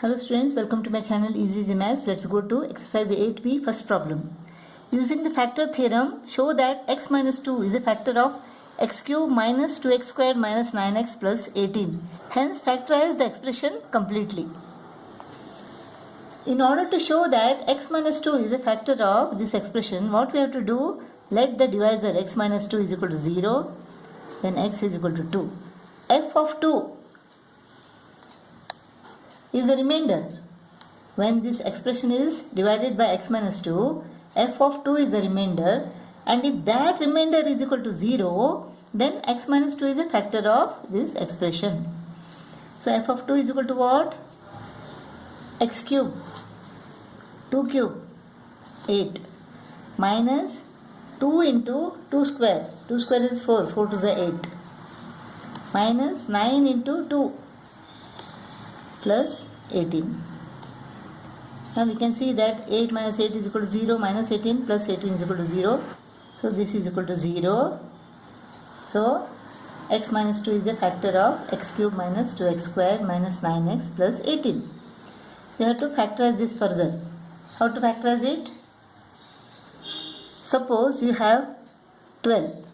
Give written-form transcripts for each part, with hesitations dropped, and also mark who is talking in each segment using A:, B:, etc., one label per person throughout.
A: Hello students, welcome to my channel Easy Easy Maths. Let's go to exercise 8b, first problem. Using the factor theorem, show that x minus 2 is a factor of x cube minus 2x squared minus 9x plus 18. Hence, factorize the expression completely. In order to show that x minus 2 is a factor of this expression, what we have to do? Let the divisor x minus 2 is equal to 0, then x is equal to 2. F of 2 is the remainder. When this expression is divided by x minus 2, f of 2 is the remainder, and if that remainder is equal to 0, then x minus 2 is a factor of this expression. So f of 2 is equal to what? X cube, 2 cube, 8, minus 2 into 2 square, 2 square is 4, 4 to the 8, minus 9 into 2, plus 18. Now we can see that 8 minus 8 is equal to 0, minus 18 plus 18 is equal to 0. So this is equal to 0. So x minus 2 is a factor of x cube minus 2x squared minus 9x plus 18. We have to factorize this further. How to factorize it? Suppose you have 12.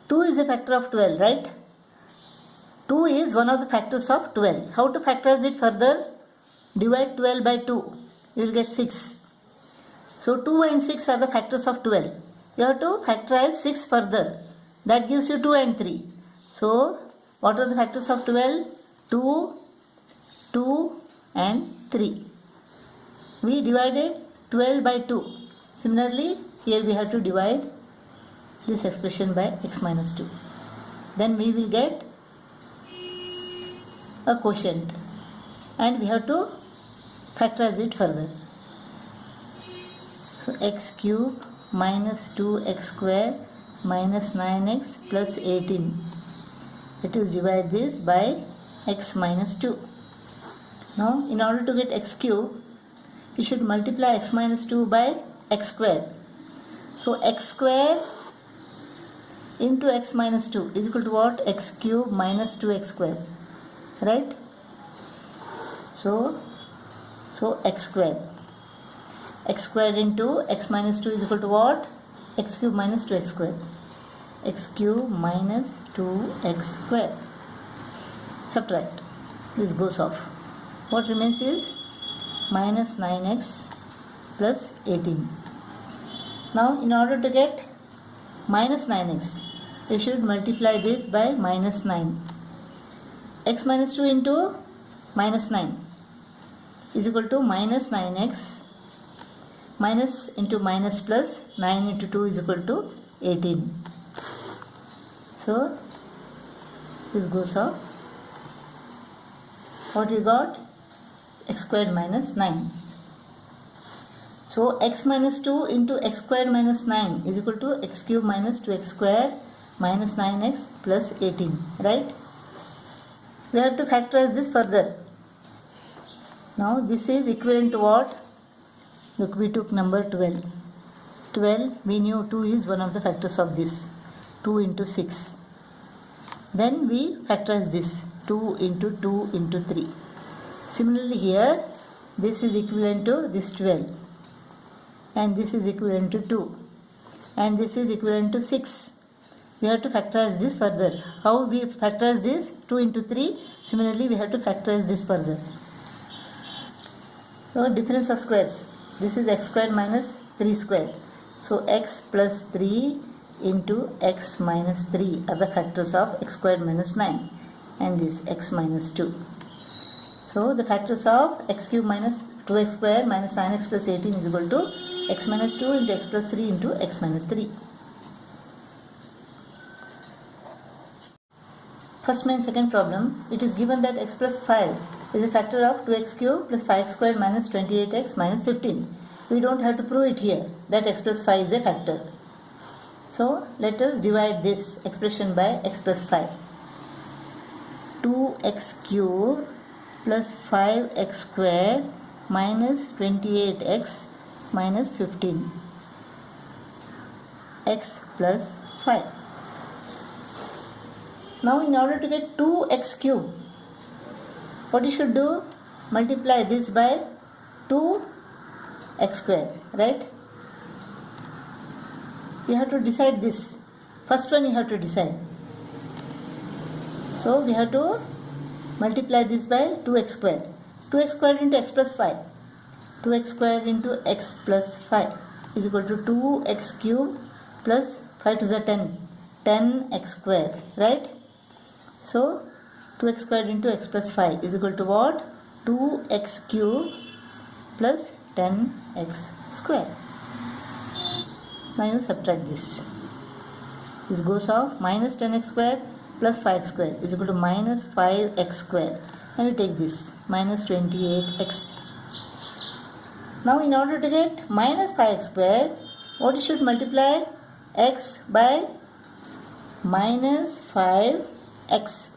A: 2 is a factor of 12, right? 2 is one of the factors of 12. How to factorize it further? Divide 12 by 2. You will get 6. So 2 and 6 are the factors of 12. You have to factorize 6 further. That gives you 2 and 3. So what are the factors of 12? 2, 2 and 3. We divided 12 by 2. Similarly, here we have to divide this expression by x minus 2. Then we will get a quotient, and we have to factorize it further. So x cube minus 2x square minus 9x plus 18. Let us divide this by x minus 2. Now in order to get x cube, we should multiply x minus 2 by x square. So x square into x minus 2 is equal to what? X cube minus 2x square. Right? So x squared into x minus 2 is equal to what? X cube minus 2x square. X cube minus 2x square. Subtract. This goes off. What remains is minus 9x plus 18. Now in order to get minus 9x, you should multiply this by minus 9. X minus 2 into minus 9 is equal to minus 9x, minus into minus plus 9 into 2 is equal to 18. So this goes off. What you got? X squared minus 9. So x minus 2 into x squared minus 9 is equal to x cube minus 2x square minus 9x plus 18. Right? We have to factorize this further. Now this is equivalent to what? Look, we took number 12. 12, we knew 2 is one of the factors of this. 2 into 6. Then we factorize this. 2 into 2 into 3. Similarly here, this is equivalent to this 12. And this is equivalent to 2. And this is equivalent to 6. We have to factorize this further. How we factorize this? 2 into 3. Similarly, we have to factorize this further. So, difference of squares. This is x squared minus 3 squared. So, x plus 3 into x minus 3 are the factors of x squared minus 9. And this x minus 2. So, the factors of x cube minus 2x squared minus 9x plus 18 is equal to x minus 2 into x plus 3 into x minus 3. First and second problem, it is given that x plus 5 is a factor of 2x cube plus 5x squared minus 28x minus 15. We don't have to prove it here that x plus 5 is a factor. So let us divide this expression by x plus 5. 2x cube plus 5x squared minus 28x minus 15. X plus 5. Now in order to get 2x cube, what you should do? multiply this by 2x square, right? You have to decide this. First one you have to decide. So we have to multiply this by 2x square. 2x square into x plus 5. 2x square into x plus 5 is equal to 2x cube plus 5 to the 10. 10x square, right? So 2x square into x plus 5 is equal to what? 2x cube plus 10x square. Now you subtract this. This goes off. Minus 10x square plus 5x square is equal to minus 5x square. Now you take this. Minus 28x. Now in order to get minus 5x square, what you should multiply? X by minus 5x.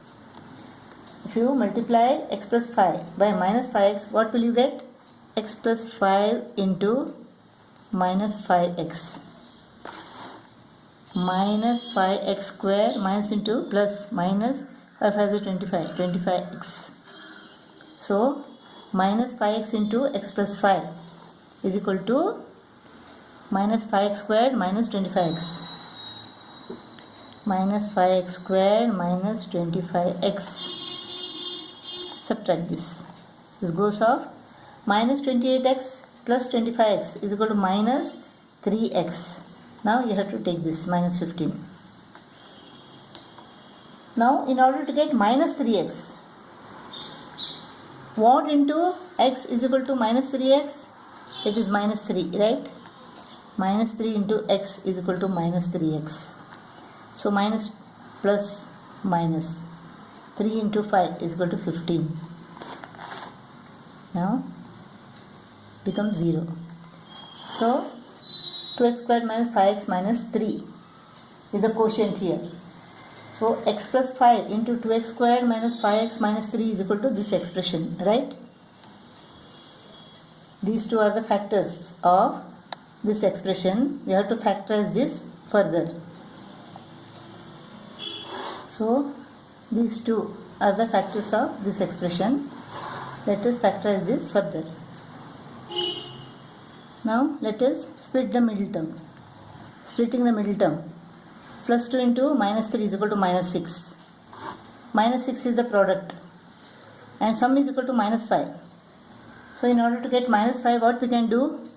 A: If you multiply x plus 5 by minus 5x, what will you get? X plus 5 into minus 5x. Minus 5x square minus into plus minus 5 5 is 25, 25x. So minus 5x into x plus 5 is equal to minus 5x squared minus 25x. Minus 5x squared minus 25x. Subtract this. This goes off. Minus 28x plus 25x is equal to minus 3x. Now you have to take this, minus 15. Now in order to get minus 3x, what into x is equal to minus 3x? It is minus 3, right? Minus 3 into x is equal to minus 3x. So minus plus minus 3 into 5 is equal to 15. Now becomes 0. So 2x squared minus 5x minus 3 is the quotient here. So x plus 5 into 2x squared minus 5x minus 3 is equal to this expression, right? These two are the factors of this expression. We have to factorize this further. So these two are the factors of this expression. Let us factorize this further. Now let us split the middle term. Splitting the middle term. Plus 2 into minus 3 is equal to minus 6. Minus 6 is the product. And sum is equal to minus 5. So in order to get minus 5, what we can do?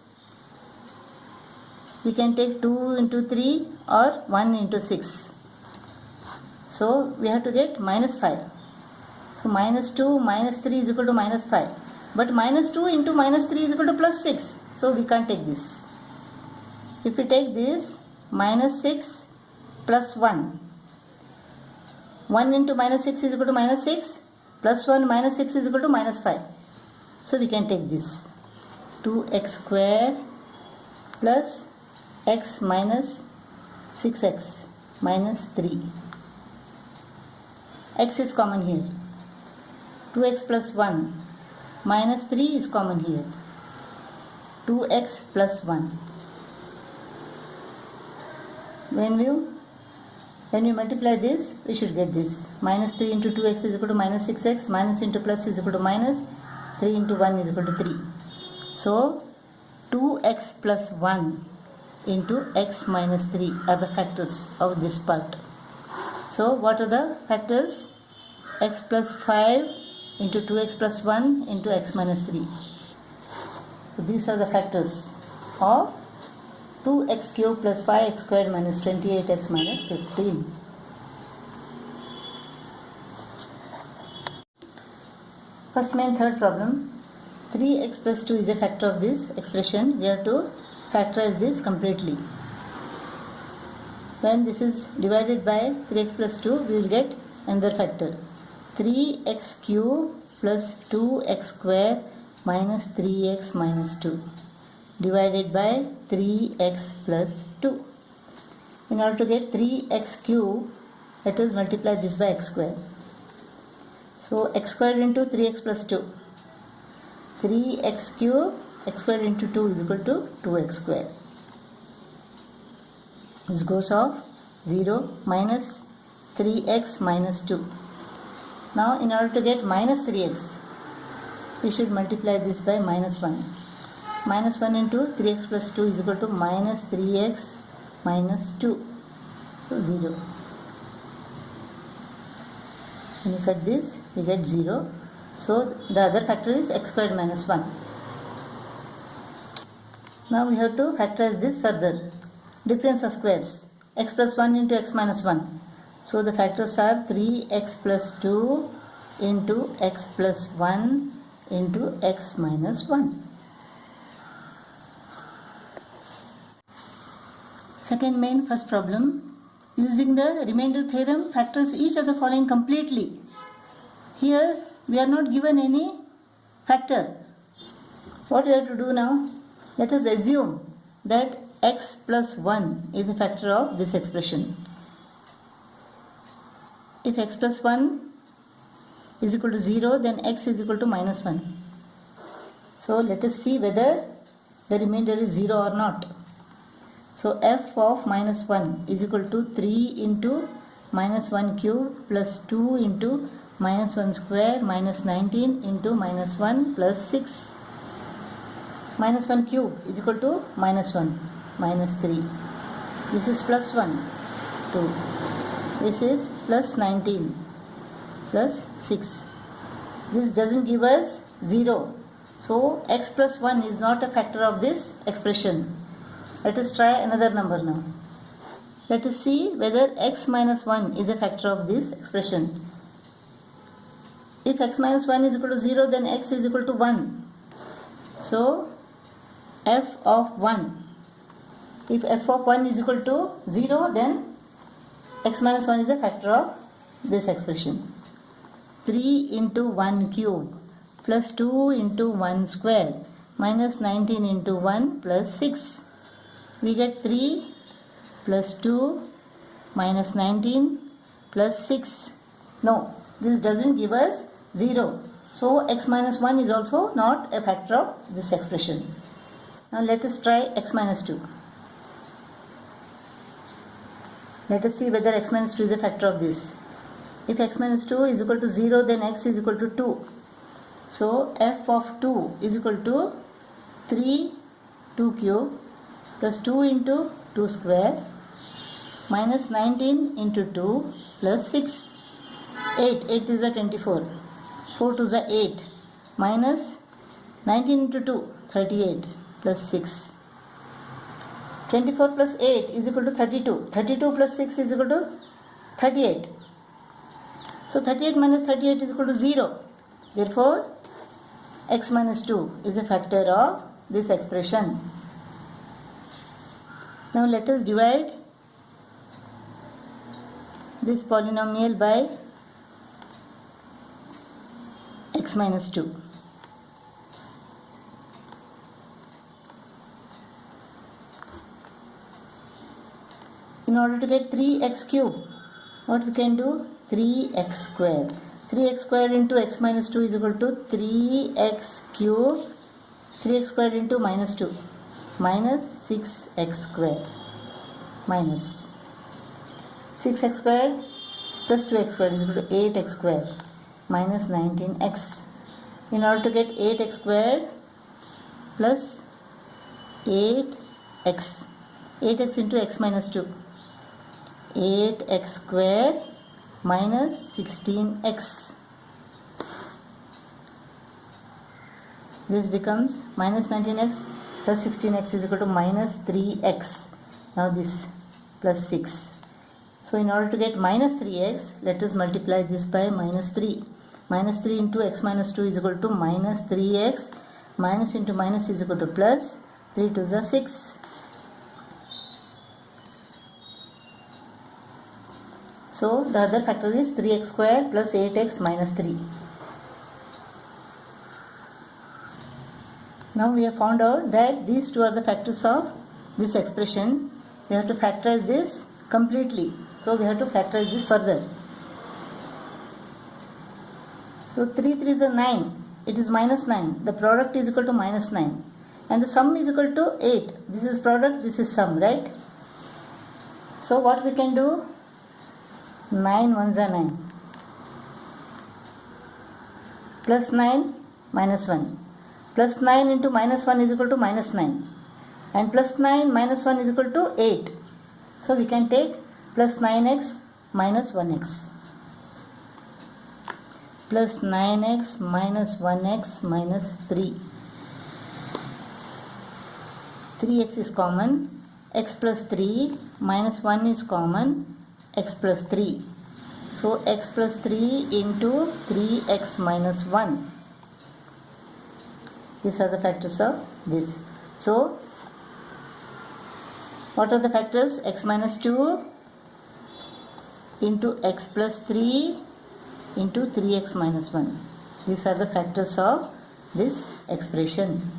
A: We can take 2 into 3 or 1 into 6. So we have to get minus 5. So minus 2 minus 3 is equal to minus 5. But minus 2 into minus 3 is equal to plus 6. So we can't take this. If we take this, minus 6 plus 1. 1 into minus 6 is equal to minus 6. Plus 1 minus 6 is equal to minus 5. So we can take this. 2x square plus x minus 6x minus 3. X is common here. 2x plus 1 minus 3 is common here. 2x plus 1. When we multiply this, we should get this. Minus 3 into 2x is equal to minus 6x. Minus into plus is equal to minus. 3 into 1 is equal to 3. So 2x plus 1 into x minus 3 are the factors of this part. So what are the factors? X plus 5 into 2x plus 1 into x minus 3. So these are the factors of 2x cube plus 5x squared minus 28x minus 15. First main third problem. 3x plus 2 is a factor of this expression. We have to factorize this completely. When this is divided by 3x plus 2, we will get another factor. 3x cube plus 2x square minus 3x minus 2 divided by 3x plus 2. In order to get 3x cube, let us multiply this by x square. So x squared into 3x plus 2. 3x cube, x squared into 2 is equal to 2x square. This goes off. 0 minus 3x minus 2. Now in order to get minus 3x, we should multiply this by minus 1. Minus 1 into 3x plus 2 is equal to minus 3x minus 2. So 0. When you cut this, we get 0. So the other factor is x squared minus 1. Now we have to factorize this further. Difference of squares. X plus 1 into x minus 1. So the factors are 3x plus 2 into x plus 1 into x minus 1. Second main first problem. Using the remainder theorem, factors each of the following completely. Here we are not given any factor. What we have to do now? Let us assume that x plus 1 is a factor of this expression. If x plus 1 is equal to 0, then x is equal to minus 1. So let us see whether the remainder is 0 or not. So f of minus 1 is equal to 3 into minus 1 cube plus 2 into minus 1 square minus 19 into minus 1 plus 6. Minus 1 cube is equal to minus 1 minus 3. This is plus 1, 2. This is plus 19 plus 6. This doesn't give us 0. So x plus 1 is not a factor of this expression. Let us try another number now. Let us see whether x minus 1 is a factor of this expression. If x minus 1 is equal to 0, then x is equal to 1. So f of 1. If f of 1 is equal to 0, then x minus 1 is a factor of this expression. 3 into 1 cube plus 2 into 1 square minus 19 into 1 plus 6. We get 3 plus 2 minus 19 plus 6. No, this doesn't give us 0. So x minus 1 is also not a factor of this expression. Now let us try x minus 2. Let us see whether x minus 2 is a factor of this. If x minus 2 is equal to 0, then x is equal to 2. So f of 2 is equal to 3 2 cube plus 2 into 2 square minus 19 into 2 plus 6. 8 is a 24. 4 to the 8 minus 19 into 2 38 plus 6. 24 plus 8 is equal to 32. 32 plus 6 is equal to 38. So 38 minus 38 is equal to 0. Therefore, x minus 2 is a factor of this expression. Now let us divide this polynomial by x minus 2. In order to get 3x cube, what we can do? 3x square. 3x square into x minus 2 is equal to 3x cube. 3x square into minus 2 minus 6x square minus 6x square plus 2x square is equal to 8x square minus 19x. In order to get 8x square plus 8x, 8x into x minus 2, 8x square minus 16x. This becomes minus 19x plus 16x is equal to minus 3x. Now this plus 6. So in order to get minus 3x, let us multiply this by minus 3. Minus 3 into x minus 2 is equal to minus 3x. Minus into minus is equal to plus. 3 to the 6. So the other factor is 3x squared plus 8x minus 3. Now we have found out that these two are the factors of this expression. We have to factorize this completely. So we have to factorize this further. So 3 3 is 9. It is minus 9. The product is equal to minus 9. And the sum is equal to 8. This is product, this is sum, right? So what we can do? 9 ones are 9. Plus 9 minus 1. Plus 9 into minus 1 is equal to minus 9. And plus 9 minus 1 is equal to 8. So we can take plus 9x minus 1x. Plus 9x minus 1x minus 3. 3x is common. X plus 3 minus 1 is common. X plus 3. So x plus 3 into 3x minus 1. These are the factors of this. So what are the factors? X minus 2 into x plus 3 into 3x minus 1. These are the factors of this expression.